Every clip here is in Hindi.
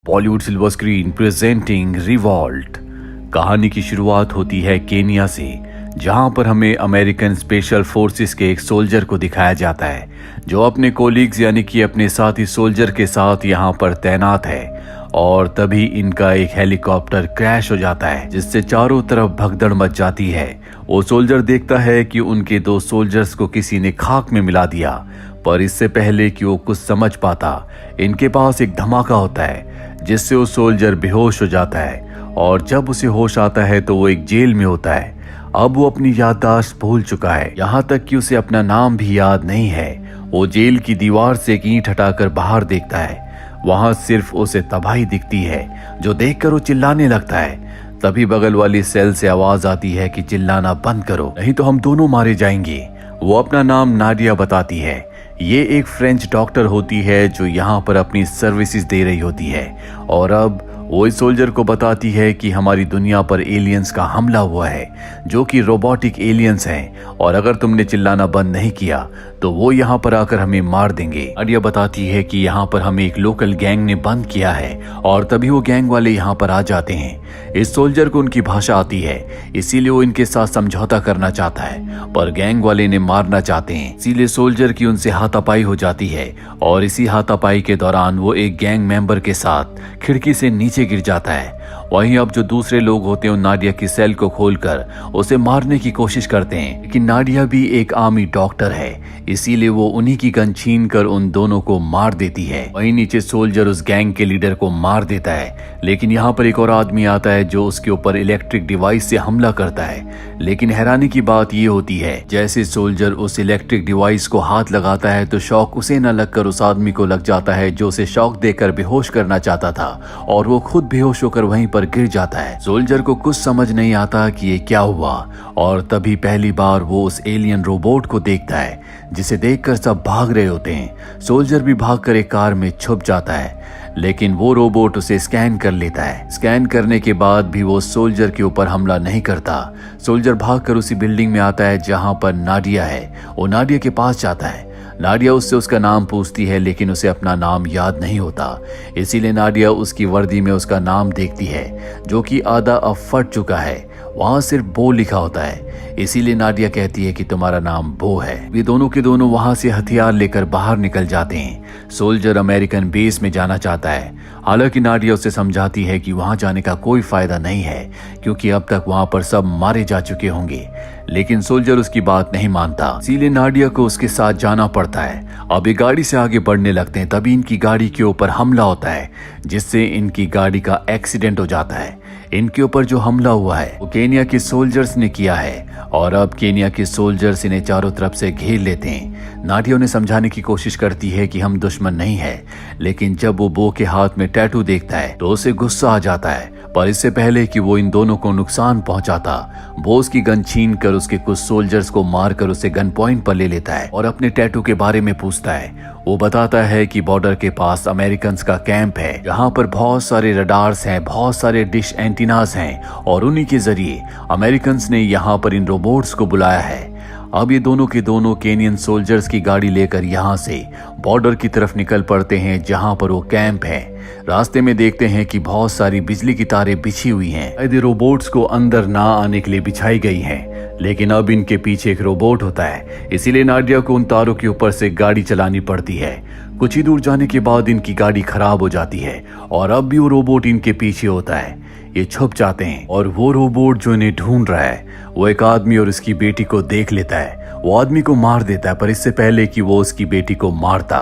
Bollywood silver screen presenting revolt. कहानी की शुरुआत होती है केनिया से, जहां पर हमें अमेरिकन स्पेशल फोर्सेस के एक सोल्जर को दिखाया जाता है जो अपने कोलीग्स यानी कि अपने साथी सोल्जर के साथ यहां पर तैनात है। और तभी इनका एक हेलीकॉप्टर क्रैश हो जाता है जिससे चारों तरफ भगदड़ मच जाती है। वो सोल्जर देखता है कि उनके दो सोल्जर्स को किसी ने खाक में मिला दिया, पर इससे पहले कि वो कुछ समझ पाता इनके पास एक धमाका होता है जिससे वो सोल्जर बेहोश हो जाता है। और जब उसे होश आता है तो वो एक जेल में होता है। अब वो अपनी याददाश्त भूल चुका है, यहाँ तक कि उसे अपना नाम भी याद नहीं है। वो जेल की दीवार से एक ईंट हटाकर बाहर देखता है, वहां सिर्फ उसे तबाही दिखती है जो देखकर वो चिल्लाने लगता है। तभी बगल वाली सेल से आवाज आती है कि चिल्लाना बंद करो नहीं तो हम दोनों मारे जाएंगे। वो अपना नाम नाडिया बताती है। ये एक फ्रेंच डॉक्टर होती है जो यहाँ पर अपनी सर्विसेज दे रही होती है। और अब वो इस सोल्जर को बताती है कि हमारी दुनिया पर एलियंस का हमला हुआ है जो कि रोबोटिक एलियंस हैं, और अगर तुमने चिल्लाना बंद नहीं किया तो वो यहाँ पर आकर हमें मार देंगे। नाडिया बताती है कि यहाँ पर हमें एक लोकल गैंग ने बंद किया है, और तभी वो गैंग वाले यहाँ पर आ जाते हैं। इस सोल्जर को उनकी भाषा आती है, इसीलिए वो इनके साथ समझौता करना चाहता है, पर गैंग वाले ने मारना चाहते हैं। इसीलिए सोल्जर की उनसे हाथापाई हो जाती है, और इसी हाथापाई के दौरान वो एक गैंग मेंबर के साथ खिड़की से नीचे गिर जाता है। वहीं अब जो दूसरे लोग होते हैं नाडिया की सेल को खोलकर उसे मारने की कोशिश करते हैं, लेकिन नाडिया भी एक आर्मी डॉक्टर है, इसीलिए वो उन्हीं की गन छीन कर उन दोनों को मार देती है। वहीं नीचे सोल्जर उस गैंग के लीडर को मार देता है, लेकिन यहाँ पर एक और आदमी आता है जो उसके ऊपर इलेक्ट्रिक डिवाइस से हमला करता है। लेकिन हैरानी की बात ये होती है जैसे सोल्जर उस इलेक्ट्रिक डिवाइस को हाथ लगाता है तो शॉक उसे न लगकर उस आदमी को लग जाता है जो उसे शॉक देकर बेहोश करना चाहता था, और वो खुद बेहोश होकर वहीं पर गिर जाता है। सोल्जर को कुछ समझ नहीं आता कि ये क्या हुआ, और तभी पहली बार वो उस एलियन रोबोट को देखता है जिसे देखकर सब भाग रहे होते हैं। सोल्जर भी भागकर एक कार में छुप जाता है, लेकिन वो रोबोट उसे स्कैन कर लेता है। स्कैन करने के बाद भी वो सोल्जर के ऊपर हमला नहीं करता। सोल्जर भागकर उसी बिल्डिंग में आता है जहां पर नाडिया है। वो नाडिया के पास जाता है। नाडिया उससे उसका नाम पूछती है, लेकिन उसे अपना नाम याद नहीं होता। इसीलिए नाडिया उसकी वर्दी में उसका नाम देखती है जो कि आधा अब फट चुका है। वहां सिर्फ बो लिखा होता है, इसीलिए नाडिया कहती है कि तुम्हारा नाम बो है। वे दोनों के दोनों वहां से हथियार लेकर बाहर निकल जाते हैं। सोल्जर अमेरिकन बेस में जाना चाहता है, हालांकि नाडिया उसे समझाती है कि वहां जाने का कोई फायदा नहीं है क्योंकि अब तक वहां पर सब मारे जा चुके होंगे। लेकिन सोल्जर उसकी बात नहीं मानता, इसीलिए नाडिया को उसके साथ जाना पड़ता है। अब ये गाड़ी से आगे बढ़ने लगते हैं, तभी इनकी गाड़ी के ऊपर हमला होता है जिससे इनकी गाड़ी का एक्सीडेंट हो जाता है। इनके ऊपर जो हमला हुआ है वो केनिया के सोल्जर्स ने किया है, और अब केनिया के सोल्जर्स इन्हें चारों तरफ से घेर लेते हैं। नाडिया उन्हें समझाने की कोशिश करती है कि हम दुश्मन नहीं है, लेकिन जब वो बो के हाथ में टैटू देखता है तो उसे गुस्सा आ जाता है। पर इससे पहले कि वो इन दोनों को नुकसान पहुंचाता, वो उसकी गन छीन कर उसके कुछ सोल्जर्स को मारकर उसे गन पॉइंट पर ले लेता है और अपने टैटू के बारे में पूछता है। वो बताता है कि बॉर्डर के पास अमेरिकन्स का कैंप है जहां पर बहुत सारे रडार्स हैं, बहुत सारे डिश एंटीनास हैं, और उन्हीं के जरिए अमेरिकन्स ने यहाँ पर इन रोबोट्स को बुलाया है। अब ये दोनों के दोनों केनियन सोल्जर्स की गाड़ी लेकर यहाँ से बॉर्डर की तरफ निकल पड़ते हैं जहाँ पर वो कैंप है। रास्ते में देखते हैं कि बहुत सारी बिजली की तारें बिछी हुई हैं, शायद रोबोट्स को अंदर ना आने के लिए बिछाई गई हैं। लेकिन अब इनके पीछे एक रोबोट होता है, इसीलिए नाडिया को उन तारों के ऊपर से गाड़ी चलानी पड़ती है। कुछ ही दूर जाने के बाद इनकी गाड़ी खराब हो जाती है, और अब भी वो रोबोट इनके पीछे होता है। ये छुप जाते हैं, और वो रोबोट जो इन्हें ढूंढ रहा है वो एक आदमी और उसकी बेटी को देख लेता है। वो आदमी को मार देता है, पर इससे पहले कि वो उसकी बेटी को मारता,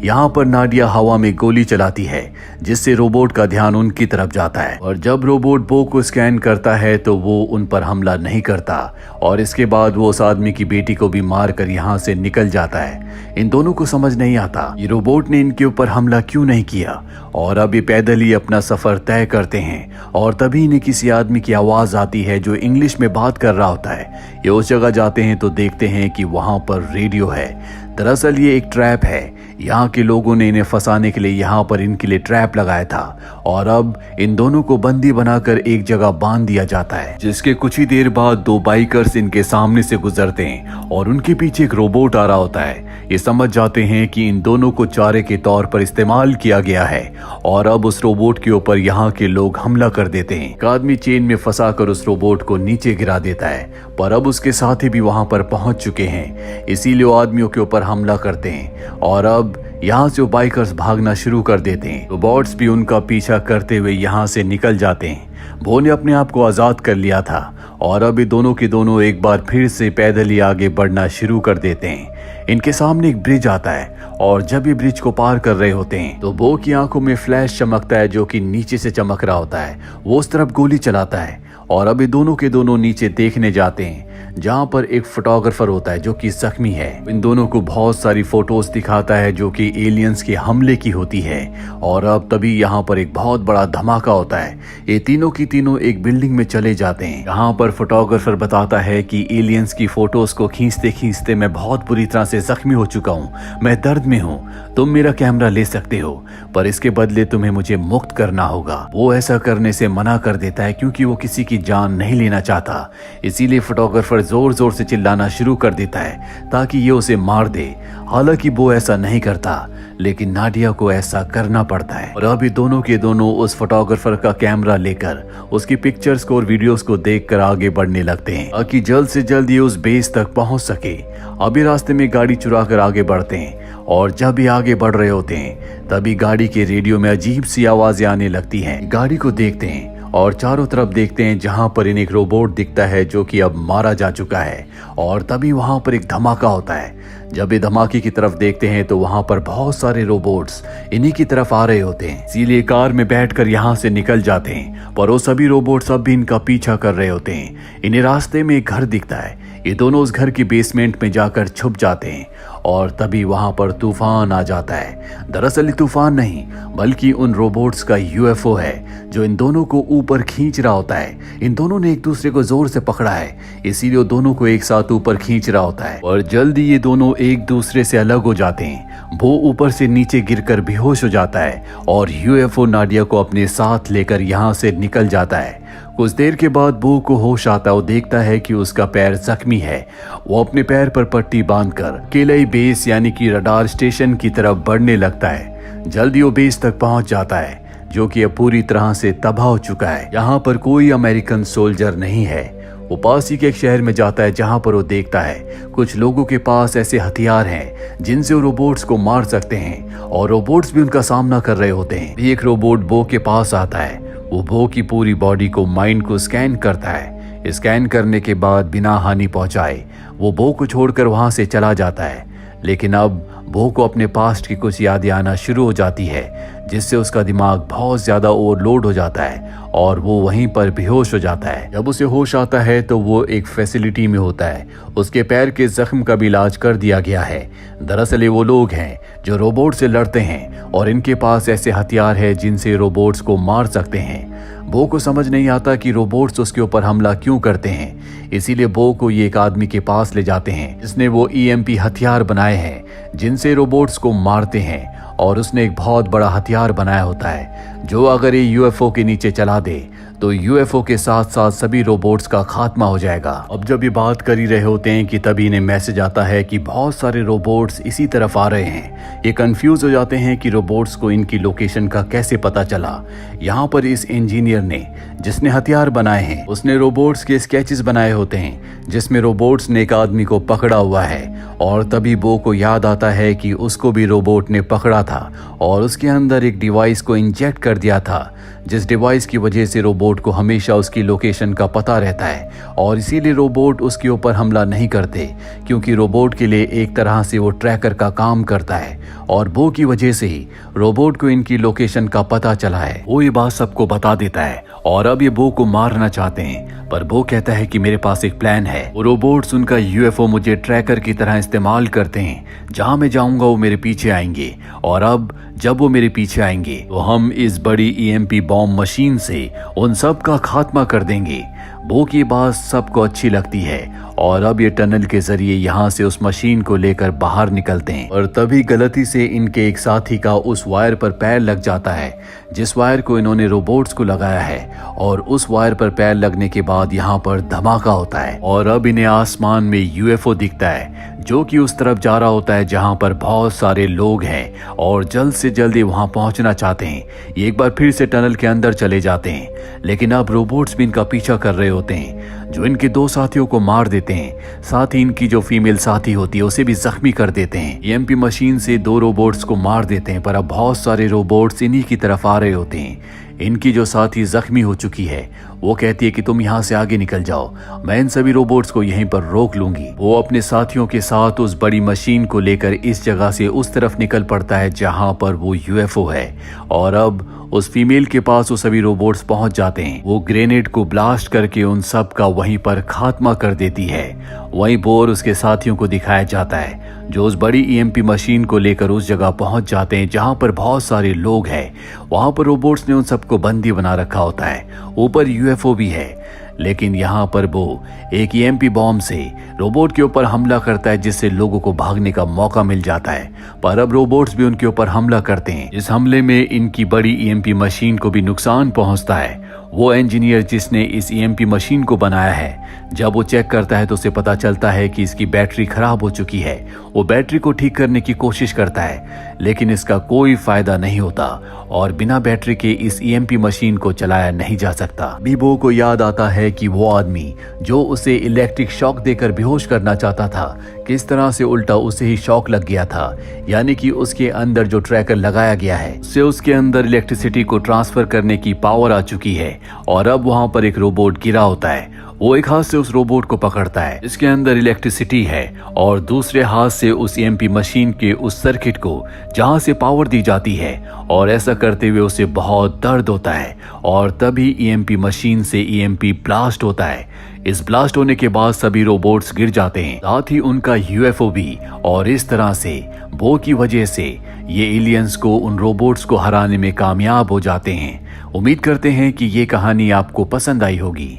यहाँ पर नाडिया हवा में गोली चलाती है जिससे रोबोट का ध्यान उनकी तरफ जाता है। और जब रोबोट बो को स्कैन करता है तो वो उन पर हमला नहीं करता, और इसके बाद वो उस आदमी की बेटी को भी मार कर यहाँ से निकल जाता है। इन दोनों को समझ नहीं आता ये रोबोट ने इनके ऊपर हमला क्यों नहीं किया, और अब ये पैदल ही अपना सफर तय करते हैं। और तभी इन्हें किसी आदमी की आवाज आती है जो इंग्लिश में बात कर रहा होता है। ये उस जगह जाते हैं तो देखते हैं कि वहां पर रेडियो है। दरअसल ये एक ट्रैप है, यहाँ के लोगों ने इन्हें फंसाने के लिए यहाँ पर इनके लिए ट्रैप लगाया था और अब इन दोनों को बंदी बनाकर एक जगह बांध दिया जाता है, जिसके कुछ ही देर बाद दो बाइकर्स इनके सामने से गुजरते हैं और उनके पीछे एक रोबोट आ रहा होता है। ये समझ जाते हैं कि इन दोनों को चारे के तौर पर इस्तेमाल किया गया है और अब उस रोबोट के ऊपर यहाँ के लोग हमला कर देते हैं। एक आदमी चेन में फंसाकर उस रोबोट को नीचे गिरा देता है, पर अब उसके साथी भी वहां पर पहुंच चुके हैं, इसीलिए वो आदमियों के ऊपर हमला करते हैं और अब यहाँ से वो बाइकर्स भागना शुरू कर देते हैं। रोबोट्स भी उनका पीछा करते हुए यहाँ से निकल जाते हैं। वो ने अपने आप को आजाद कर लिया था और अब ये दोनों के दोनों एक बार फिर से पैदल ही आगे बढ़ना शुरू कर देते हैं। इनके सामने एक ब्रिज आता है और जब ये ब्रिज को पार कर रहे होते हैं तो बो की आंखों में फ्लैश चमकता है जो कि नीचे से चमक रहा होता है। वो उस तरफ गोली चलाता है और अब ये दोनों के दोनों नीचे देखने जाते हैं, जहाँ पर एक फोटोग्राफर होता है जो कि जख्मी है। इन दोनों को बहुत सारी फोटोज दिखाता है जो कि एलियंस के हमले की होती है और अब तभी यहाँ पर एक बहुत बड़ा धमाका होता है। ये तीनों की तीनों एक बिल्डिंग में चले जाते हैं। यहाँ पर फोटोग्राफर बताता है कि एलियंस की फोटोज को खींचते खींचते मैं बहुत बुरी तरह से जख्मी हो चुका हूँ, मैं दर्द में हूँ, तुम मेरा कैमरा ले सकते हो पर इसके बदले तुम्हें मुझे मुक्त करना होगा। वो ऐसा करने से मना कर देता है क्योंकि वो किसी की जान नहीं लेना चाहता। इसीलिए फोटोग्राफर जोर जोर से चिल्लाना शुरू कर देता है ताकि ये उसे मार दे। हालांकि वो ऐसा नहीं करता, लेकिन नाडिया को ऐसा करना पड़ता है और अभी दोनों के दोनों उस फोटोग्राफर का कैमरा लेकर उसकी पिक्चर्स को और वीडियोस को देखकर आगे बढ़ने लगते हैं ताकि जल्द से जल्द ये उस बेस तक पहुंच सके। अभी रास्ते में गाड़ी चुरा कर आगे बढ़ते हैं और जब भी आगे बढ़ रहे होते हैं तभी गाड़ी के रेडियो में अजीब सी आवाजें आने लगती हैं। गाड़ी को देखते हैं और चारों तरफ देखते हैं जहां पर इन्हें एक रोबोट दिखता है जो कि अब मारा जा चुका है और तभी वहां पर एक धमाका होता है। जब ये धमाके की तरफ देखते हैं तो वहां पर बहुत सारे रोबोट्स इन्हीं की तरफ आ रहे होते हैं, इसीलिए कार में बैठकर यहाँ से निकल जाते हैं। पर वो सभी रोबोट्स अब भी इनका पीछा कर रहे होते हैं। इन्हें रास्ते में एक घर दिखता है, ये दोनों उस घर की बेसमेंट में जाकर छुप जाते हैं और तभी वहां पर तूफान आ जाता है। दरअसल ये तूफान नहीं बल्कि उन रोबोट्स का यूएफओ है जो इन दोनों को ऊपर खींच रहा होता है। इन दोनों ने एक दूसरे को जोर से पकड़ा है, इसीलिए वो दोनों को एक साथ ऊपर खींच रहा होता है और जल्दी ये दोनों एक दूसरे से अलग हो जाते हैं। वो ऊपर से नीचे गिरकर बेहोश हो जाता है और यूएफओ नाडिया को अपने साथ लेकर यहाँ से निकल जाता है। कुछ देर के बाद बो को होश आता है। वो देखता है कि उसका पैर जख्मी है। वो अपने पैर पर पट्टी बांधकर केलई बेस यानी कि रडार स्टेशन की तरफ बढ़ने लगता है। जल्दी वो बेस तक पहुंच जाता है जो कि अब पूरी तरह से तबाह हो चुका है। यहाँ पर कोई अमेरिकन सोल्जर नहीं है। वो पास ही के एक शहर में जाता है जहाँ पर वो देखता है कुछ लोगों के पास ऐसे हथियार हैं जिनसे वो रोबोट्स को मार सकते हैं और रोबोट्स भी उनका सामना कर रहे होते हैं। एक रोबोट बो के पास आता है। वो बो की पूरी बॉडी को माइंड को स्कैन करता है। स्कैन करने के बाद बिना हानि पहुंचाए वो बो को छोड़कर वहां से चला जाता है। लेकिन अब बो को अपने पास्ट की कुछ यादें आना शुरू हो जाती है जिससे उसका दिमाग बहुत ज्यादा ओवरलोड हो जाता है और वो वहीं पर बेहोश हो जाता है। जब उसे होश आता है तो वो एक फैसिलिटी में होता है। उसके पैर के जख्म का भी इलाज कर दिया गया है। दरअसल ये वो लोग हैं जो रोबोट से लड़ते हैं और इनके पास ऐसे हथियार है जिनसे रोबोट्स को मार सकते हैं। बो को समझ नहीं आता कि रोबोट्स उसके ऊपर हमला क्यों करते हैं, इसीलिए बो को ये एक आदमी के पास ले जाते हैं जिसने वो ईएमपी हथियार बनाए हैं जिनसे रोबोट्स को मारते हैं और उसने एक बहुत बड़ा हथियार बनाया होता है जो अगर ये यूएफओ के नीचे चला दे तो यूएफओ के साथ साथ सभी रोबोट्स का खात्मा हो जाएगा। अब जब ये बात कर ही रहे होते हैं कि तभी इन्हें मैसेज आता है कि बहुत सारे रोबोट्स इसी तरफ आ रहे हैं। ये कंफ्यूज हो जाते हैं कि रोबोट्स को इनकी लोकेशन का कैसे पता चला। यहाँ पर इस इंजीनियर ने जिसने हथियार बनाए हैं उसने रोबोट्स के स्केचेस बनाए होते हैं जिसमें रोबोट्स ने एक आदमी को पकड़ा हुआ है और तभी बो को याद आता है कि उसको भी रोबोट ने पकड़ा था और उसके अंदर एक डिवाइस को इंजेक्ट कर दिया था जिस डिवाइस की वजह से रोबोट को हमेशा उसकी लोकेशन का पता रहता है और इसीलिए रोबोट उसके ऊपर हमला नहीं करते क्योंकि रोबोट के लिए एक तरह से वो ट्रैकर का काम करता है और बो की वजह से ही रोबोट को इनकी लोकेशन का पता चला है। वो ये बात सबको बता देता है और अब ये बो को मारना चाहते हैं पर बो कहता है कि मेरे पास एक प्लान है। वो रोबोट्स उनका यूएफओ मुझे ट्रैकर की तरह इस्तेमाल करते हैं, जहां मैं जाऊंगा वो मेरे पीछे आएंगे और अब जब वो मेरे पीछे आएंगे तो हम इस बड़ी ईएमपी बॉम्ब मशीन से उन सब का खात्मा कर देंगे। बो की बात सबको अच्छी लगती है और अब ये टनल के जरिए यहाँ से उस मशीन को लेकर बाहर निकलते हैं। और तभी गलती से इनके एक साथी का उस वायर पर पैर लग जाता है जिस वायर को इन्होंने रोबोट्स को लगाया है, और उस वायर पर पैर लगने के बाद यहाँ पर धमाका होता है और अब इन्हें आसमान में यूएफओ दिखता है जो कि उस तरफ जा रहा होता है जहाँ पर बहुत सारे लोग हैं और जल्द से जल्द ही वहाँ पहुँचना चाहते हैं। ये एक बार फिर से टनल के अंदर चले जाते हैं, लेकिन अब रोबोट्स भी इनका पीछा कर रहे होते हैं जो इनके दो साथियों को मार देते हैं। साथ ही इनकी जो फीमेल साथी होती है उसे भी जख्मी कर देते हैं। ईएमपी मशीन से 2 रोबोट्स को मार देते हैं, पर अब बहुत सारे रोबोट्स इन्हीं की तरफ आ रहे होते हैं। इनकी जो साथी जख्मी हो चुकी है वो कहती है कि तुम यहाँ से आगे निकल जाओ, मैं इन सभी रोबोट्स को यहीं पर रोक लूंगी। वो अपने साथियों के साथ उस बड़ी मशीन को लेकर इस जगह से उस तरफ निकल पड़ता है जहाँ पर वो यूएफओ है, और अब उस फीमेल के पास वो सभी रोबोट्स पहुंच जाते हैं। वो ग्रेनेड को ब्लास्ट करके उन सब का वहीं पर खात्मा कर देती है। वहीं बो और उसके साथियों को दिखाया जाता है जो उस बड़ी ईएमपी मशीन को लेकर उस जगह पहुंच जाते हैं जहां पर बहुत सारे लोग हैं। वहां पर रोबोट्स ने उन सबको बंदी बना रखा होता है, ऊपर यूएफओ भी है। लेकिन यहाँ पर वो एक ईएमपी बॉम्ब से रोबोट के ऊपर हमला करता है जिससे लोगों को भागने का मौका मिल जाता है, पर अब रोबोट्स भी उनके ऊपर हमला करते हैं। इस हमले में इनकी बड़ी ईएमपी मशीन को भी नुकसान पहुंचता है। वो इंजीनियर जिसने इस ईएमपी मशीन को बनाया है, जब वो चेक करता है तो उसे पता चलता है कि इसकी बैटरी खराब हो चुकी है। वो बैटरी को ठीक करने की कोशिश करता है लेकिन इसका कोई फायदा नहीं होता और बिना बैटरी के इस ईएमपी मशीन को चलाया नहीं जा सकता। बीबो को याद आता है कि वो आदमी जो उसे इलेक्ट्रिक शॉक देकर बेहोश करना चाहता था, किस तरह से उल्टा उसे ही शॉक लग गया था, यानी कि उसके अंदर जो ट्रैकर लगाया गया है उससे उसके अंदर इलेक्ट्रिसिटी को ट्रांसफर करने की पावर आ चुकी है। और अब वहां पर एक रोबोट गिरा होता है। वो एक हाथ से उस रोबोट को पकड़ता है जिसके अंदर इलेक्ट्रिसिटी है और दूसरे हाथ से उस ईएमपी मशीन के उस सर्किट को जहां से पावर दी जाती है, और ऐसा करते हुए उसे बहुत दर्द होता है और तभी ईएमपी मशीन से ईएमपी ब्लास्ट होता है। इस ब्लास्ट होने के बाद सभी रोबोट्स गिर जाते हैं, साथ ही उनका यूएफओ भी, और इस तरह से बो की वजह से ये एलियंस को उन रोबोट्स को हराने में कामयाब हो जाते हैं। उम्मीद करते हैं कि ये कहानी आपको पसंद आई होगी।